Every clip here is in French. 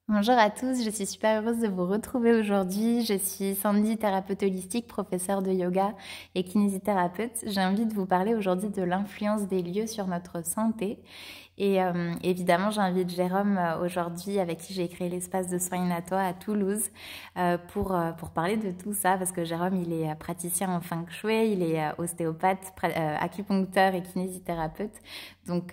Bonjour à tous, je suis super heureuse de vous retrouver aujourd'hui. Je suis Sandy, thérapeute holistique, professeure de yoga et kinésithérapeute. J'ai envie de vous parler aujourd'hui de l'influence des lieux sur notre santé. Et évidemment, j'invite Jérôme aujourd'hui, avec qui j'ai créé l'espace de soins Inato à Toulouse, pour parler de tout ça, parce que Jérôme, il est praticien en feng shui, il est ostéopathe, acupuncteur et kinésithérapeute. Donc,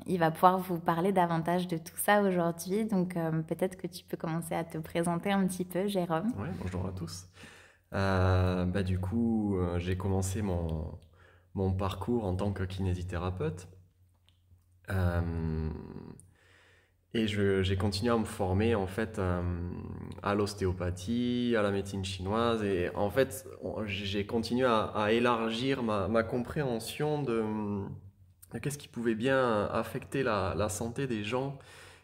il va pouvoir vous parler davantage de tout ça aujourd'hui. Donc, peut-être que tu peux commencer à te présenter un petit peu, Jérôme. Ouais, bonjour à tous. Du coup, j'ai commencé mon parcours en tant que kinésithérapeute. Euh, j'ai continué à me former en fait à l'ostéopathie, à la médecine chinoise. Et en fait, j'ai continué à élargir ma compréhension de qu'est-ce qui pouvait bien affecter la santé des gens.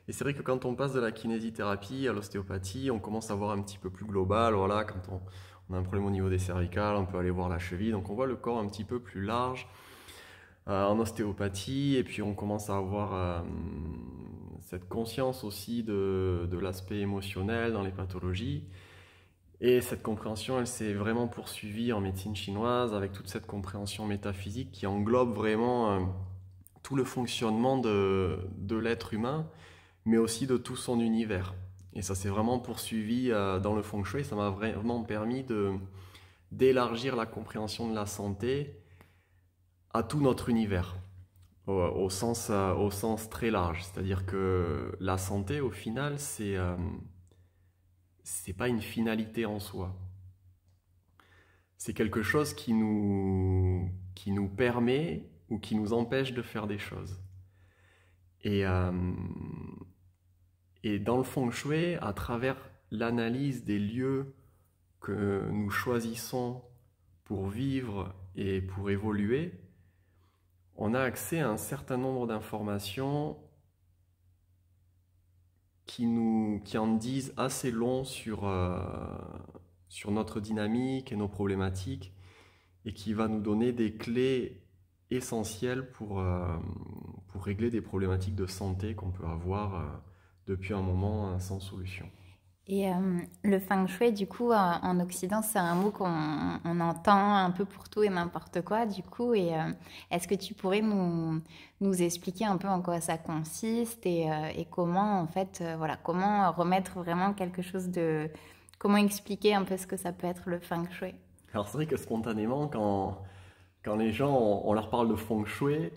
Et c'est vrai que quand on passe de la kinésithérapie à l'ostéopathie, on commence à voir un petit peu plus global. Voilà, quand on a un problème au niveau des cervicales, on peut aller voir la cheville. Donc on voit le corps un petit peu plus large en ostéopathie. Et puis on commence à avoir cette conscience aussi de l'aspect émotionnel dans les pathologies. Et cette compréhension, elle s'est vraiment poursuivie en médecine chinoise avec toute cette compréhension métaphysique qui englobe vraiment tout le fonctionnement de l'être humain, mais aussi de tout son univers. Et ça s'est vraiment poursuivi dans le feng shui. Ça m'a vraiment permis d'élargir la compréhension de la santé à tout notre univers, au sens très large. C'est-à-dire que la santé, au final, c'est pas une finalité en soi. C'est quelque chose qui nous permet ou qui nous empêche de faire des choses. Et, euh, et dans le feng shui, à travers l'analyse des lieux que nous choisissons pour vivre et pour évoluer, on a accès à un certain nombre d'informations qui en disent assez long sur notre dynamique et nos problématiques et qui va nous donner des clés essentielles pour régler des problématiques de santé qu'on peut avoir depuis un moment sans solution. Et le feng shui, du coup, en Occident, c'est un mot qu'on entend un peu pour tout et n'importe quoi, du coup. Et est-ce que tu pourrais nous expliquer un peu en quoi ça consiste et comment, en fait, voilà, comment remettre vraiment quelque chose de... Comment expliquer un peu ce que ça peut être le feng shui? Alors c'est vrai que spontanément, quand les gens, on leur parle de feng shui,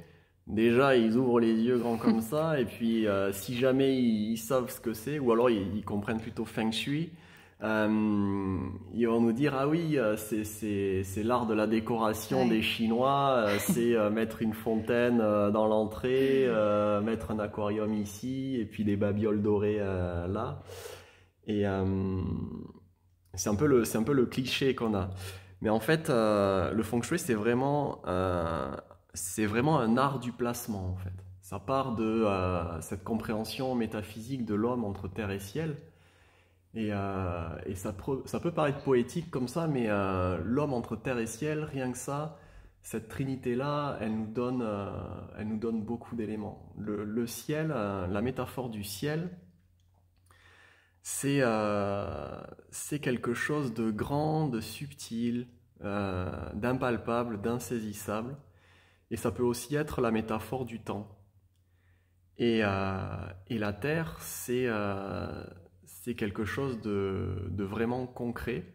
déjà ils ouvrent les yeux grands comme ça, et puis si jamais ils savent ce que c'est, ou alors ils comprennent plutôt feng shui, ils vont nous dire, ah oui, c'est l'art de la décoration des Ouais. Chinois, c'est mettre une fontaine dans l'entrée, mettre un aquarium ici, et puis des babioles dorées là. Et c'est un peu le cliché qu'on a. Mais en fait, le feng shui, c'est vraiment un art du placement, en fait. Ça part de cette compréhension métaphysique de l'homme entre terre et ciel. Et ça peut paraître poétique comme ça, mais l'homme entre terre et ciel, rien que ça, cette trinité-là, elle nous donne beaucoup d'éléments. Le ciel, la métaphore du ciel, c'est c'est quelque chose de grand, de subtil, d'impalpable, d'insaisissable. Et ça peut aussi être la métaphore du temps. Et la Terre, c'est quelque chose de vraiment concret,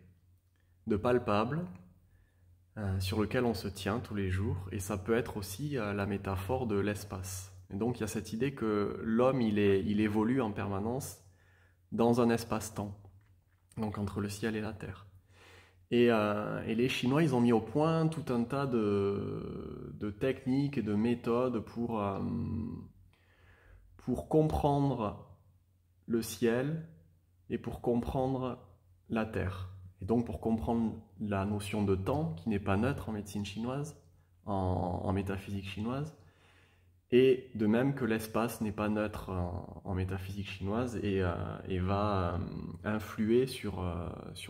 de palpable, sur lequel on se tient tous les jours. Et ça peut être aussi la métaphore de l'espace. Et donc il y a cette idée que l'homme, il évolue en permanence dans un espace-temps, donc entre le ciel et la terre. Et les Chinois, ils ont mis au point tout un tas de techniques et de méthodes pour comprendre le ciel et pour comprendre la terre. Et donc pour comprendre la notion de temps, qui n'est pas neutre en médecine chinoise, en métaphysique chinoise, et de même que l'espace n'est pas neutre en métaphysique chinoise et va influer sur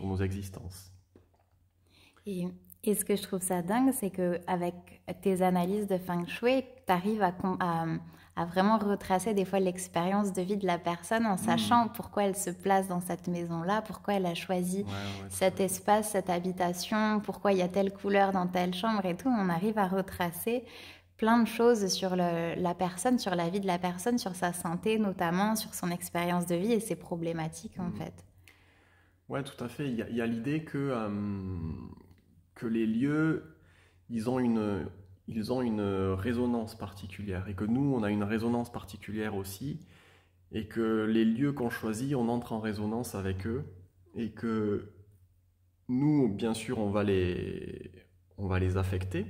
nos existences. Et, et ce que je trouve ça dingue, c'est que avec tes analyses de feng shui, tu arrives à vraiment retracer des fois l'expérience de vie de la personne en sachant pourquoi elle se place dans cette maison-là, pourquoi elle a choisi cet espace, cette habitation, pourquoi il y a telle couleur dans telle chambre et tout. On arrive à retracer plein de choses sur la personne, sur la vie de la personne, sur sa santé notamment, sur son expérience de vie et ses problématiques en fait. Ouais, tout à fait. Il y a l'idée que les lieux, ils ont une résonance particulière et que nous, on a une résonance particulière aussi et que les lieux qu'on choisit, on entre en résonance avec eux et que nous, bien sûr, on va les affecter,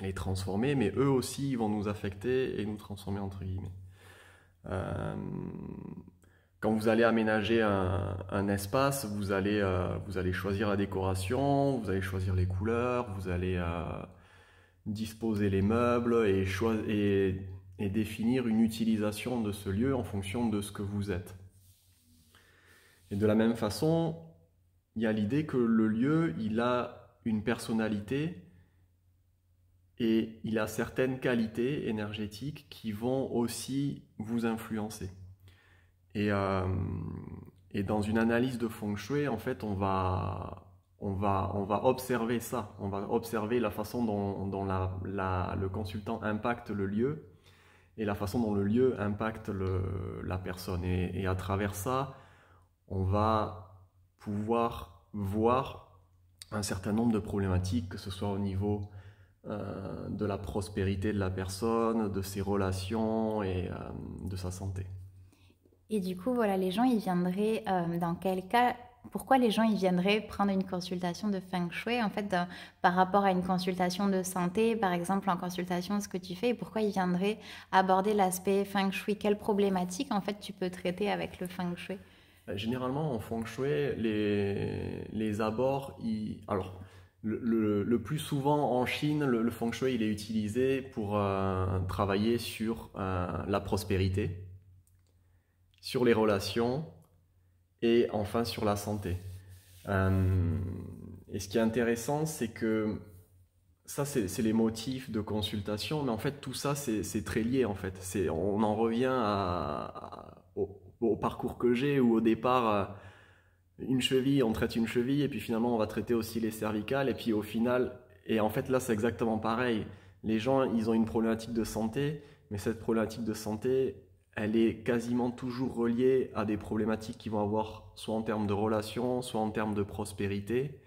les transformer, mais eux aussi, ils vont nous affecter et nous transformer entre guillemets. Quand vous allez aménager un espace, vous allez choisir la décoration, vous allez choisir les couleurs, vous allez disposer les meubles et définir une utilisation de ce lieu en fonction de ce que vous êtes. Et de la même façon, il y a l'idée que le lieu, il a une personnalité et il a certaines qualités énergétiques qui vont aussi vous influencer. Et dans une analyse de Feng Shui, en fait, on va observer ça. On va observer la façon dont le consultant impacte le lieu et la façon dont le lieu impacte la personne. Et à travers ça, on va pouvoir voir un certain nombre de problématiques, que ce soit au niveau de la prospérité de la personne, de ses relations et de sa santé. Et du coup, voilà, les gens, ils viendraient, dans quel cas, pourquoi les gens, ils viendraient prendre une consultation de Feng Shui, en fait, par rapport à une consultation de santé, par exemple, en consultation, ce que tu fais, et pourquoi ils viendraient aborder l'aspect Feng Shui? Quelle problématique, en fait, tu peux traiter avec le Feng Shui? Généralement, en Feng Shui, les abords, alors, le plus souvent en Chine, le Feng Shui, il est utilisé pour travailler sur la prospérité, sur les relations et enfin sur la santé. Et ce qui est intéressant, c'est que ça, c'est les motifs de consultation, mais en fait, tout ça, c'est très lié, en fait. On en revient au parcours que j'ai, où au départ, une cheville, on traite une cheville, et puis finalement, on va traiter aussi les cervicales, et puis au final, et en fait, là, c'est exactement pareil. Les gens, ils ont une problématique de santé, mais cette problématique de santé, elle est quasiment toujours reliée à des problématiques qui vont avoir soit en termes de relations, soit en termes de prospérité.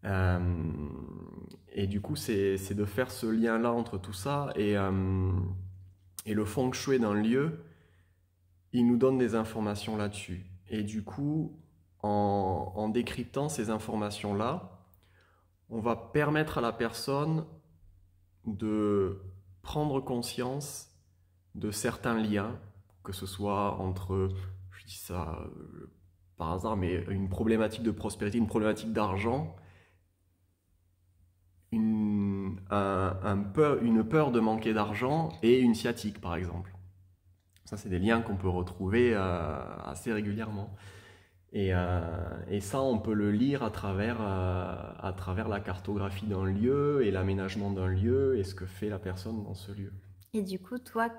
Et du coup, c'est de faire ce lien-là entre tout ça. Et le Feng Shui d'un lieu, il nous donne des informations là-dessus. Et du coup, en décryptant ces informations-là, on va permettre à la personne de prendre conscience de certains liens, que ce soit entre, je dis ça par hasard, mais une problématique de prospérité, une problématique d'argent, une peur de manquer d'argent et une sciatique, par exemple. Ça, c'est des liens qu'on peut retrouver assez régulièrement. Et ça, on peut le lire à travers la cartographie d'un lieu et l'aménagement d'un lieu et ce que fait la personne dans ce lieu. Et du coup, toi,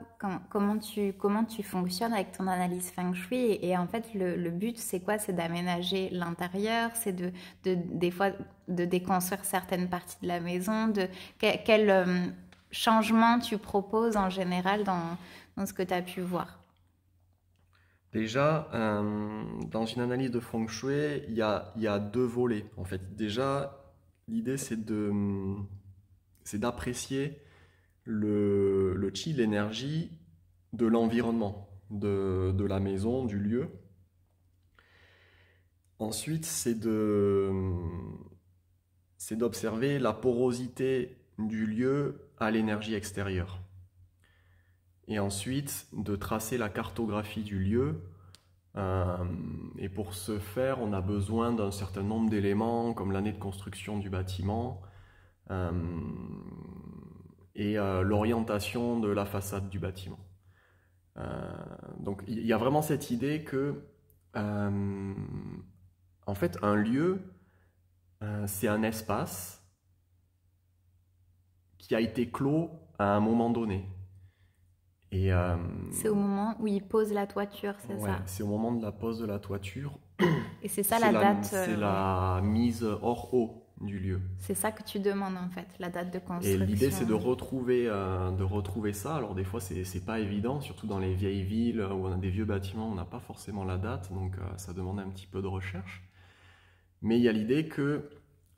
comment tu fonctionnes avec ton analyse Feng Shui et en fait, le but, c'est quoi? C'est d'aménager l'intérieur, c'est des fois de déconstruire certaines parties de la maison. Quel changement tu proposes en général dans ce que tu as pu voir? Déjà, dans une analyse de Feng Shui, il y a deux volets. En fait, déjà, l'idée, c'est d'apprécier le chi, l'énergie de l'environnement, de la maison, du lieu. Ensuite, c'est d'observer la porosité du lieu à l'énergie extérieure. Et ensuite, de tracer la cartographie du lieu. Et pour ce faire, on a besoin d'un certain nombre d'éléments, comme l'année de construction du bâtiment, et l'orientation de la façade du bâtiment. Donc il y a vraiment cette idée que en fait un lieu c'est un espace qui a été clos à un moment donné Et C'est au moment où ils posent la toiture, c'est ouais, ça? c'est au moment de la pose de la toiture. Et c'est ça la date, C'est ouais. la mise hors eau du lieu. C'est ça que tu demandes en fait, la date de Et l'idée, c'est construction. de retrouver ça. Alors des fois, c'est pas évident, surtout dans les vieilles villes où on a des vieux bâtiments, on n'a pas forcément la date, donc ça demande un petit peu de recherche. Mais il y a l'idée que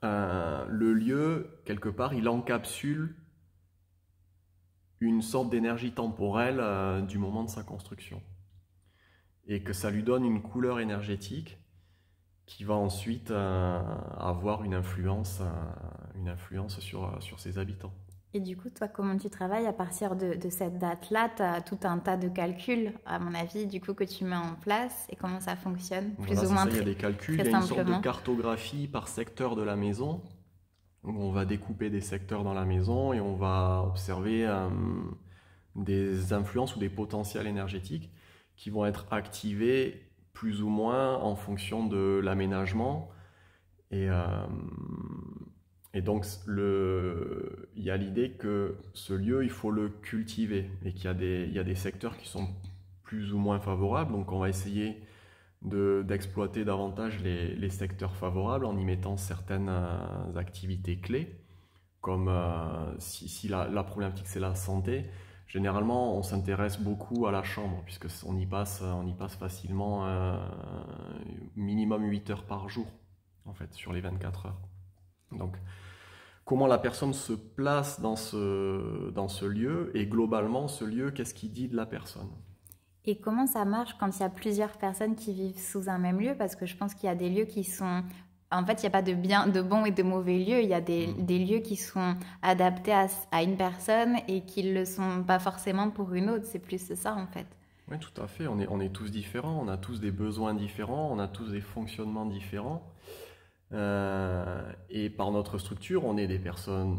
le lieu, quelque part, il encapsule une sorte d'énergie temporelle du moment de sa construction. Et que ça lui donne une couleur énergétique qui va ensuite avoir une influence sur ses habitants. Et du coup, toi, comment tu travailles à partir de cette date-là? Tu as tout un tas de calculs, à mon avis, du coup, que tu mets en place et comment ça fonctionne, plus Voilà, ou c'est moins ça, il y a des calculs, très il y a une sorte de simplement. cartographie par secteur de la maison, où on va découper des secteurs dans la maison et on va observer des influences ou des potentiels énergétiques qui vont être activés plus ou moins en fonction de l'aménagement. Et, euh, et donc, il y a l'idée que ce lieu, il faut le cultiver et il y a des secteurs qui sont plus ou moins favorables. Donc, on va essayer d'exploiter davantage les secteurs favorables en y mettant certaines activités clés, comme si la problématique c'est la santé. Généralement, on s'intéresse beaucoup à la chambre, puisque on y passe facilement minimum 8 heures par jour, en fait, sur les 24 heures. Donc, comment la personne se place dans ce lieu, et globalement, ce lieu, qu'est-ce qu'il dit de la personne? Et comment ça marche quand il y a plusieurs personnes qui vivent sous un même lieu? Parce que je pense qu'il y a des lieux qui sont... En fait, il n'y a pas de bons et de mauvais lieux. Il y a Mm. des lieux qui sont adaptés à une personne et qui ne le sont pas forcément pour une autre. C'est plus ça, en fait. Oui, tout à fait. On est tous différents, on a tous des besoins différents, on a tous des fonctionnements différents. Et par notre structure, on est des personnes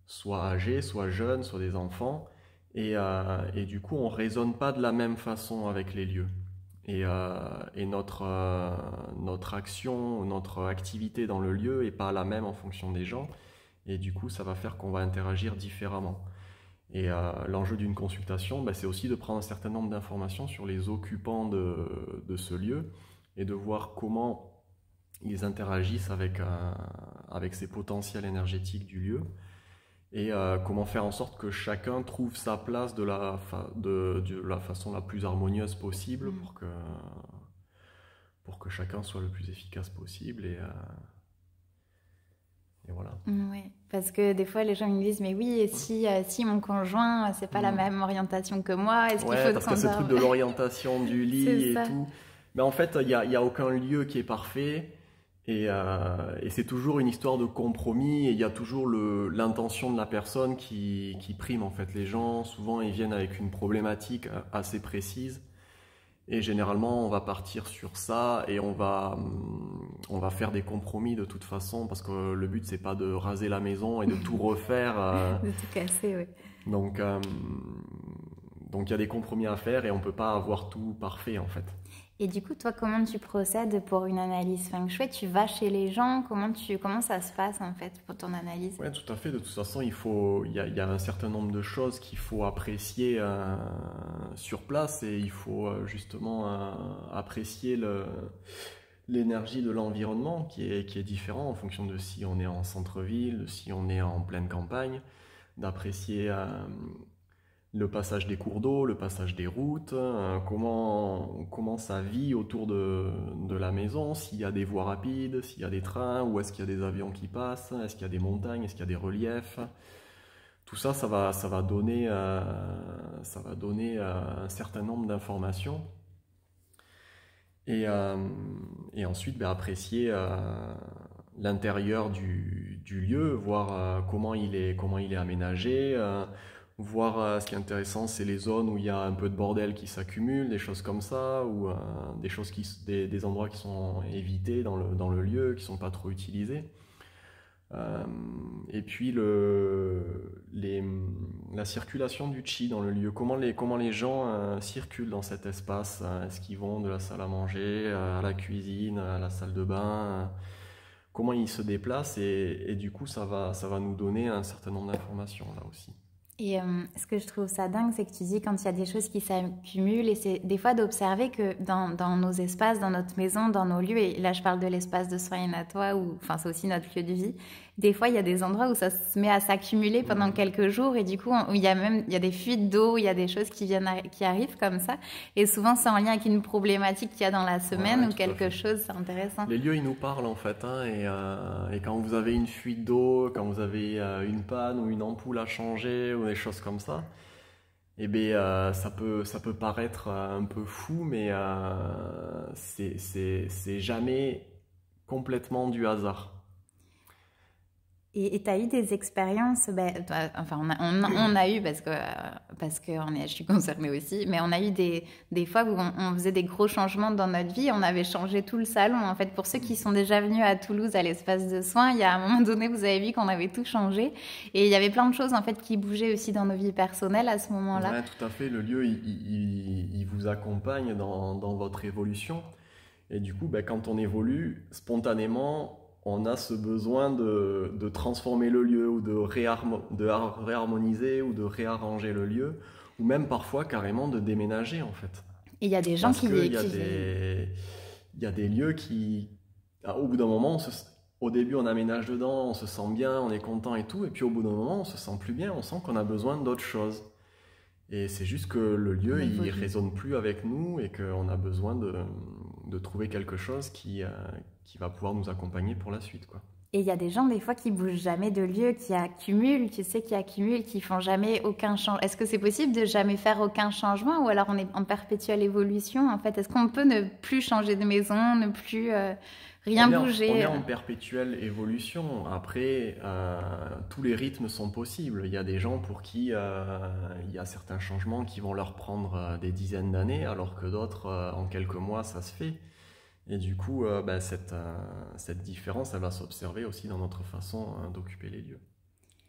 soit âgées, soit jeunes, soit des enfants. Et du coup, on ne raisonne pas de la même façon avec les lieux. Et notre action, notre activité dans le lieu n'est pas la même en fonction des gens. Et du coup, ça va faire qu'on va interagir différemment. Et l'enjeu d'une consultation, bah, c'est aussi de prendre un certain nombre d'informations sur les occupants de ce lieu et de voir comment ils interagissent avec ces potentiels énergétiques du lieu et comment faire en sorte que chacun trouve sa place de la façon la plus harmonieuse possible Mm. pour que chacun soit le plus efficace possible. Et voilà. Oui, parce que des fois les gens me disent mais oui et si mon conjoint c'est pas la Mm. même orientation que moi, est-ce qu'il Ouais, faut parce que ce truc de conserver? l'orientation du C'est lit et ça. tout. Mais en fait, il y a aucun lieu qui est parfait. Et c'est toujours une histoire de compromis. Et il y a toujours l'intention de la personne qui prime. En fait, les gens, souvent, ils viennent avec une problématique assez précise. Et généralement, on va partir sur ça et on va faire des compromis de toute façon. Parce que le but, c'est pas de raser la maison et de tout refaire. De tout casser, oui. Donc, euh, donc il y a des compromis à faire et on peut pas avoir tout parfait en fait. Et du coup, toi, comment tu procèdes pour une analyse feng shui? Tu vas chez les gens? Comment ça se passe en fait pour ton analyse? Ouais, tout à fait. De toute façon, il y a un certain nombre de choses qu'il faut apprécier sur place et il faut justement apprécier l'énergie de l'environnement qui est différent en fonction de si on est en centre-ville, de si on est en pleine campagne, d'apprécier le passage des cours d'eau, le passage des routes, comment ça vit autour de la maison, s'il y a des voies rapides, s'il y a des trains, où est-ce qu'il y a des avions qui passent, est-ce qu'il y a des montagnes, est-ce qu'il y a des reliefs. Tout ça, ça va donner un certain nombre d'informations. Et, euh, et ensuite, ben, apprécier l'intérieur du lieu, voir comment il est aménagé. Voir ce qui est intéressant, c'est les zones où il y a un peu de bordel qui s'accumule, des choses comme ça, ou des endroits qui sont évités dans le lieu, qui sont pas trop utilisés. Euh, et puis la circulation du chi dans le lieu, comment les gens circulent dans cet espace. Est-ce qu'ils vont de la salle à manger à la cuisine, à la salle de bain, comment ils se déplacent et du coup ça va nous donner un certain nombre d'informations là aussi. Et ce que je trouve ça dingue, c'est que tu dis quand il y a des choses qui s'accumulent, et c'est des fois d'observer que dans nos espaces, dans notre maison, dans nos lieux, et là je parle de l'espace de soins à toi, ou enfin c'est aussi notre lieu de vie, des fois il y a des endroits où ça se met à s'accumuler pendant Mhm. quelques jours, et du coup il y a des fuites d'eau, il y a des choses qui arrivent comme ça, et souvent c'est en lien avec une problématique qu'il y a dans la semaine Ouais, ou tout à quelque fait. chose, c'est intéressant. Les lieux, ils nous parlent en fait, hein, et quand vous avez une fuite d'eau, quand vous avez une panne ou une ampoule à changer ou des choses comme ça, eh bien, ça peut paraître un peu fou, mais c'est jamais complètement du hasard. Et tu as eu des expériences, enfin on a eu parce que je suis concernée aussi, mais on a eu des fois où on faisait des gros changements dans notre vie, on avait changé tout le salon. En fait, pour ceux qui sont déjà venus à Toulouse à l'espace de soins, il y a un moment donné, vous avez vu qu'on avait tout changé et il y avait plein de choses en fait qui bougeaient aussi dans nos vies personnelles à ce moment-là. Ouais, tout à fait. Le lieu, il vous accompagne dans votre évolution. Et du coup, ben, quand on évolue, spontanément, on a ce besoin de transformer le lieu ou réharmoniser ou de réarranger le lieu, ou même parfois carrément de déménager en fait. Et il y a des gens Parce qu'il qui il y a des lieux au bout d'un moment, au début on aménage dedans, on se sent bien, on est content et tout, et puis au bout d'un moment on se sent plus bien, on sent qu'on a besoin d'autre chose. Et c'est juste que le on lieu, il évolue. résonne plus avec nous et qu'on a besoin de trouver quelque chose qui va pouvoir nous accompagner pour la suite, quoi. Et il y a des gens, des fois, qui bougent jamais de lieu, qui accumulent, tu sais, qui accumulent, qui font jamais aucun changement. Est-ce que c'est possible de jamais faire aucun changement ou alors on est en perpétuelle évolution, en fait? Est-ce qu'on peut ne plus changer de maison, ne plus rien On est bouger? en perpétuelle évolution. Après, tous les rythmes sont possibles. Il y a des gens pour qui il y a certains changements qui vont leur prendre des dizaines d'années, alors que d'autres, en quelques mois, ça se fait. Et du coup, ben, cette différence, elle va s'observer aussi dans notre façon d'occuper les lieux,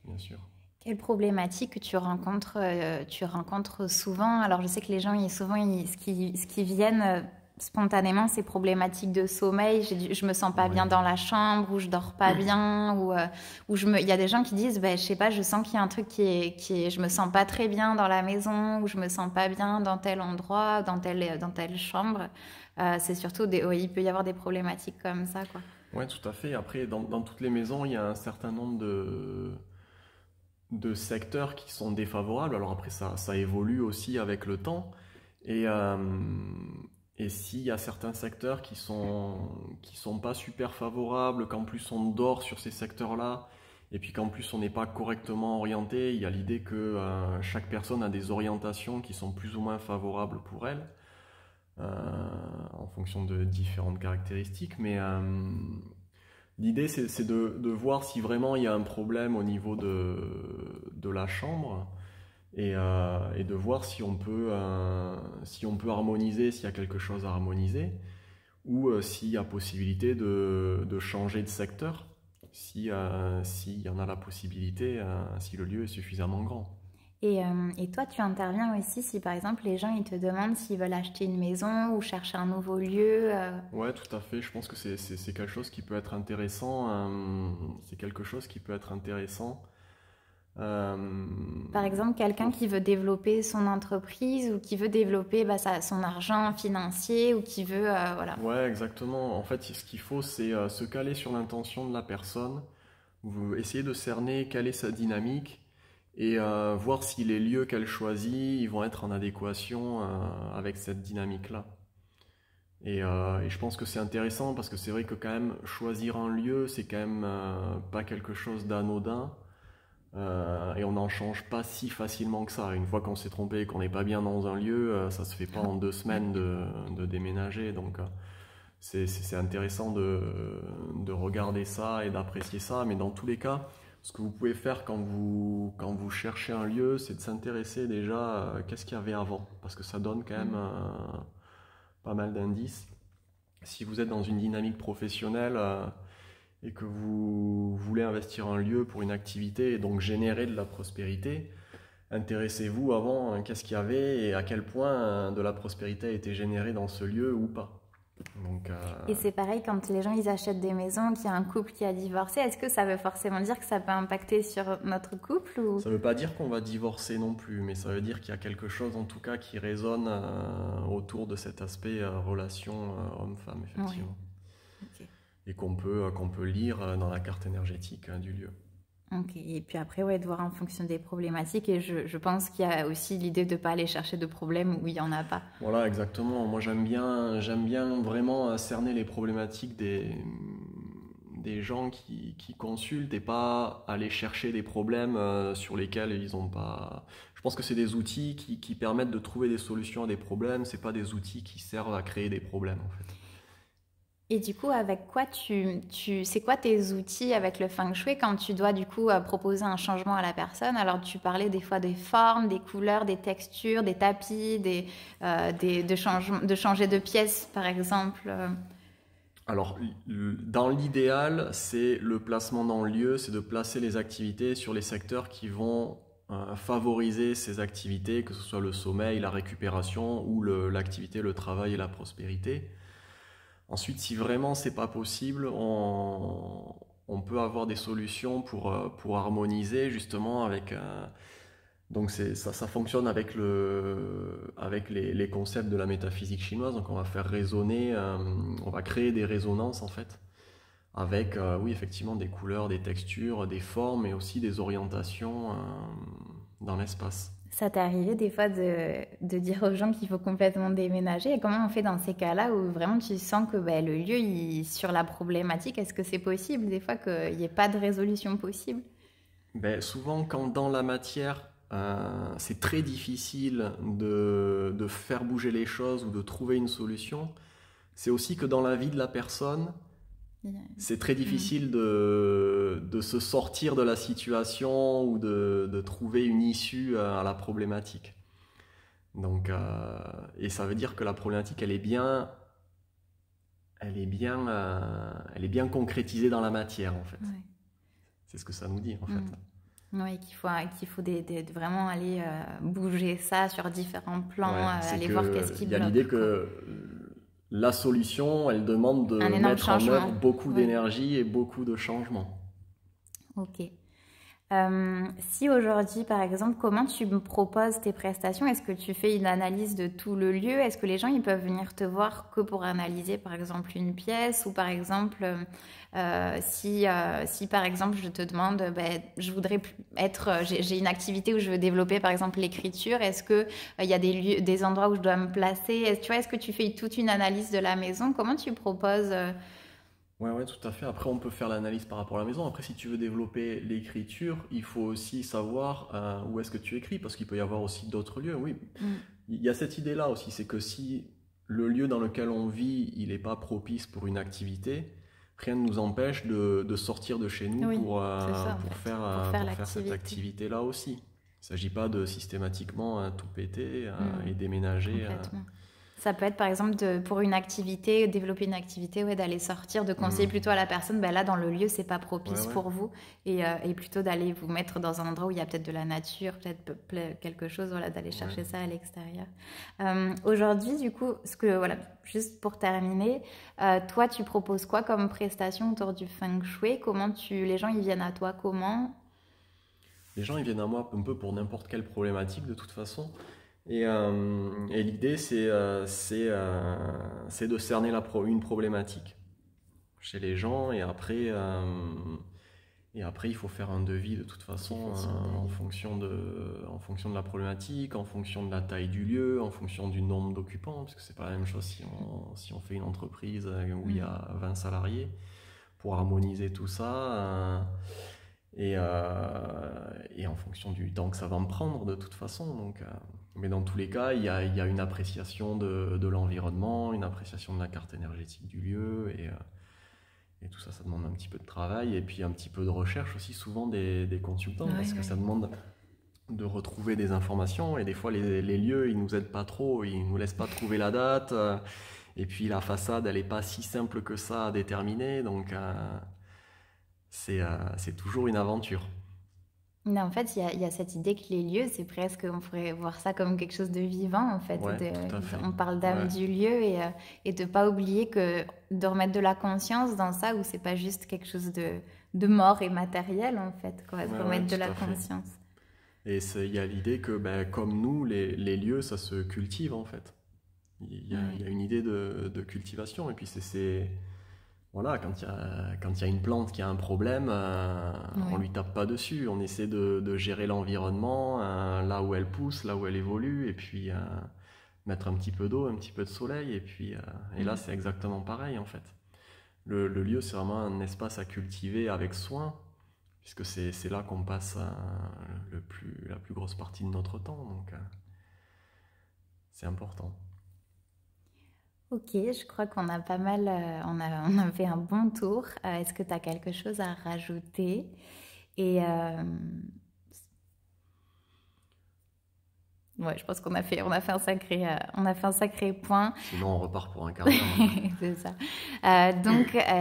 bien sûr. Quelle problématique que tu rencontres souvent? Alors, je sais que les gens, ce qui viennent spontanément, c'est problématiques de sommeil. Je me sens pas bien Ouais. dans la chambre, ou je dors pas bien, il y a des gens qui disent, ben, je sais pas, je sens qu'il y a un truc je me sens pas très bien dans la maison, ou je me sens pas bien dans tel endroit, dans telle chambre. C'est surtout ouais, il peut y avoir des problématiques comme ça, quoi. Ouais, tout à fait. Après, dans toutes les maisons, il y a un certain nombre de secteurs qui sont défavorables. Alors après, ça évolue aussi avec le temps. Et, euh, et s'il y a certains secteurs qui sont pas super favorables, qu'en plus on dort sur ces secteurs-là, et puis qu'en plus on n'est pas correctement orienté, il y a l'idée que chaque personne a des orientations qui sont plus ou moins favorables pour elle, en fonction de différentes caractéristiques. Mais l'idée, c'est de voir si vraiment il y a un problème au niveau de la chambre et de voir si on peut harmoniser, s'il y a quelque chose à harmoniser, ou s'il y a possibilité de changer de secteur, s'il y en a la possibilité, si le lieu est suffisamment grand. Et toi, tu interviens aussi si par exemple les gens ils te demandent s'ils veulent acheter une maison ou chercher un nouveau lieu. Ouais, tout à fait. Je pense que c'est quelque chose qui peut être intéressant. C'est quelque chose qui peut être intéressant. Euh, Par exemple, quelqu'un pour- qui veut développer son entreprise ou qui veut développer son argent financier ou qui veut, voilà. Ouais, exactement. En fait, ce qu'il faut, c'est se caler sur l'intention de la personne. Vous essayez de cerner quelle est sa dynamique et voir si les lieux qu'elle choisit ils vont être en adéquation avec cette dynamique-là. Et je pense que c'est intéressant parce que c'est vrai que quand même choisir un lieu, c'est quand même pas quelque chose d'anodin. Et on n'en change pas si facilement que ça. Une fois qu'on s'est trompé et qu'on n'est pas bien dans un lieu, ça se fait pas en 2 semaines de déménager. Donc c'est intéressant de regarder ça et d'apprécier ça. Mais dans tous les cas, ce que vous pouvez faire quand vous cherchez un lieu, c'est de s'intéresser déjà à qu'est-ce qu'il y avait avant. Parce que ça donne quand même Mm. pas mal d'indices. Si vous êtes dans une dynamique professionnelle et que vous voulez investir un lieu pour une activité et donc générer de la prospérité, intéressez-vous avant qu'est-ce qu'il y avait et à quel point de la prospérité a été générée dans ce lieu ou pas. Donc, Et c'est pareil quand les gens ils achètent des maisons, qu'il y a un couple qui a divorcé, est-ce que ça veut forcément dire que ça peut impacter sur notre couple ou... ça ne veut pas dire qu'on va divorcer non plus, mais ça veut dire qu'il y a quelque chose en tout cas qui résonne autour de cet aspect relation homme-femme, Oui, effectivement. ok. Et qu'on peut lire dans la carte énergétique du lieu. Ok, et puis après, ouais, de voir en fonction des problématiques. Et je pense qu'il y a aussi l'idée de ne pas aller chercher de problèmes où il n'y en a pas. Voilà, exactement. Moi, j'aime bien vraiment cerner les problématiques des gens qui consultent et pas aller chercher des problèmes sur lesquels ils n'ont pas. Je pense que c'est des outils qui permettent de trouver des solutions à des problèmes. C'est pas des outils qui servent à créer des problèmes, en fait. Et du coup, avec quoi c'est quoi tes outils avec le feng shui quand tu dois du coup proposer un changement à la personne? Alors, tu parlais des fois des formes, des couleurs, des textures, des tapis, de changer de pièce, par exemple. Alors, dans l'idéal, c'est le placement dans le lieu, c'est de placer les activités sur les secteurs qui vont favoriser ces activités, que ce soit le sommeil, la récupération ou l'activité, le travail et la prospérité. Ensuite, si vraiment c'est pas possible, on peut avoir des solutions pour harmoniser justement avec. Donc ça fonctionne avec les concepts de la métaphysique chinoise. Donc on va faire résonner, on va créer des résonances en fait, avec oui effectivement des couleurs, des textures, des formes, et aussi des orientations dans l'espace. Ça t'est arrivé des fois de dire aux gens qu'il faut complètement déménager? Et comment on fait dans ces cas-là où vraiment tu sens que ben, le lieu, sur la problématique, est-ce que c'est possible des fois qu'il n'y ait pas de résolution possible? Ben, souvent, quand dans la matière, c'est très difficile de faire bouger les choses ou de trouver une solution, c'est aussi que dans la vie de la personne, c'est très Mm. difficile de se sortir de la situation ou de trouver une issue à la problématique. Donc, et ça veut dire que la problématique, elle est bien concrétisée dans la matière, en fait. Ouais. C'est ce que ça nous dit, en fait. Mm. Oui, qu'il faut vraiment aller bouger ça sur différents plans, Ouais, c'est aller voir que qu'est-ce qui il y a l'idée bloque, quoi. que la solution, elle demande de Un énorme mettre en œuvre changement. beaucoup Oui, d'énergie et beaucoup de changements. ok. Si aujourd'hui, par exemple, comment tu me proposes tes prestations? Est-ce que tu fais une analyse de tout le lieu? Est-ce que les gens ils peuvent venir te voir que pour analyser, par exemple, une pièce? Ou par exemple, si par exemple je te demande, ben, je voudrais j'ai une activité où je veux développer, par exemple, l'écriture. Est-ce que il y a des lieux, des endroits où je dois me placer? Tu vois, est-ce que tu fais toute une analyse de la maison? Comment tu proposes? Ouais, ouais, tout à fait. Après, on peut faire l'analyse par rapport à la maison. Après, si tu veux développer l'écriture, il faut aussi savoir où est-ce que tu écris, parce qu'il peut y avoir aussi d'autres lieux. Oui, Mm. il y a cette idée-là aussi, c'est que si le lieu dans lequel on vit, il n'est pas propice pour une activité, rien ne nous empêche de sortir de chez nous Oui, pour, c'est ça en pour fait, faire, pour faire pour faire cette l'activité. activité-là aussi. Il ne s'agit pas de systématiquement tout péter Mm. et déménager. Complètement. Ça peut être par exemple pour une activité, développer une activité, ouais, d'aller sortir, de conseiller Hmm. plutôt à la personne, ben là dans le lieu c'est pas Ouais, propice ouais. pour vous et plutôt d'aller vous mettre dans un endroit où il y a peut-être de la nature, peut-être quelque chose, voilà, d'aller Ouais. chercher ça à l'extérieur. Aujourd'hui du coup, voilà, juste pour terminer, toi tu proposes quoi comme prestation autour du feng shui? Les gens ils viennent à toi comment? Les gens, ils viennent à moi un peu pour n'importe quelle problématique de toute façon. Et l'idée, c'est de cerner une problématique chez les gens. Et après, il faut faire un devis de toute Tu façon fais sur en devis. fonction de la problématique, en fonction de la taille du lieu, en fonction du nombre d'occupants, parce que c'est pas la même chose si on fait une entreprise où il y Mm. a 20 salariés, pour harmoniser tout ça. Et en fonction du temps que ça va me prendre de toute façon. Donc, mais dans tous les cas, il y a une appréciation de l'environnement, une appréciation de la carte énergétique du lieu, et tout ça, ça demande un petit peu de travail, et puis un petit peu de recherche aussi souvent des consultants, Oui, parce que oui. ça demande de retrouver des informations, et des fois les lieux, ils nous aident pas trop, ils nous laissent pas trouver la date, et puis la façade, elle est pas si simple que ça à déterminer, donc c'est toujours une aventure. Mais en fait, il y a cette idée que les lieux, c'est presque, on pourrait voir ça comme quelque chose de vivant, en fait. Ouais, tout à fait. On parle d'âme Ouais, du lieu et de pas oublier que de remettre de la conscience dans ça, où c'est pas juste quelque chose de mort et matériel, en fait, quoi, de ouais, ouais, remettre de la tout à fait. conscience. Et il y a l'idée que, ben, comme nous, les lieux, ça se cultive en fait. Il Ouais, y a une idée de cultivation. Et puis voilà, quand il y a une plante qui a un problème, on ouais. lui tape pas dessus. On essaie de gérer l'environnement, là où elle pousse, là où elle évolue, et puis mettre un petit peu d'eau, un petit peu de soleil. Et là, Mm. c'est exactement pareil en fait. Le lieu, c'est vraiment un espace à cultiver avec soin, puisque c'est là qu'on passe la plus grosse partie de notre temps. Donc, c'est important. Ok, je crois qu'on a pas mal, on a fait un bon tour. Est-ce que tu as quelque chose à rajouter? Et ouais, je pense on a fait on a fait un sacré point. Sinon, on repart pour un quart d'heure. C'est ça.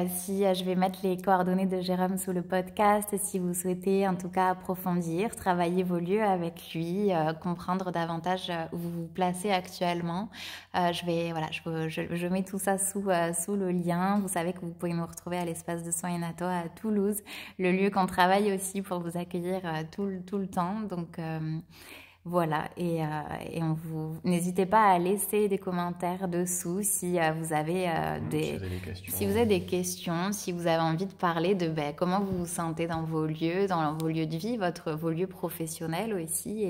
Si je vais mettre les coordonnées de Jérôme sous le podcast, si vous souhaitez en tout cas approfondir, travailler vos lieux avec lui, comprendre davantage où vous vous placez actuellement, je mets tout ça sous le lien. Vous savez que vous pouvez nous retrouver à l'espace de soins Enato à Toulouse, le lieu qu'on travaille aussi pour vous accueillir tout le temps. Donc, voilà, et n'hésitez pas à laisser des commentaires dessous si vous avez Si vous avez des questions. si vous avez des questions, si vous avez envie de parler de comment vous vous sentez dans vos lieux de vie, vos lieux professionnels aussi,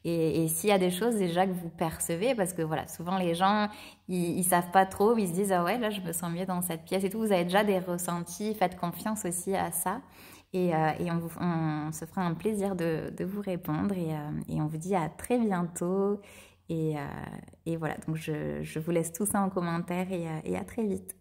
et s'il y a des choses déjà que vous percevez, parce que voilà, souvent les gens ils savent pas trop, ils se disent ah ouais là je me sens mieux dans cette pièce et tout. Vous avez déjà des ressentis, faites confiance aussi à ça. Et on se fera un plaisir de vous répondre et on vous dit à très bientôt. Et, et voilà, donc je vous laisse tout ça en commentaire et à très vite.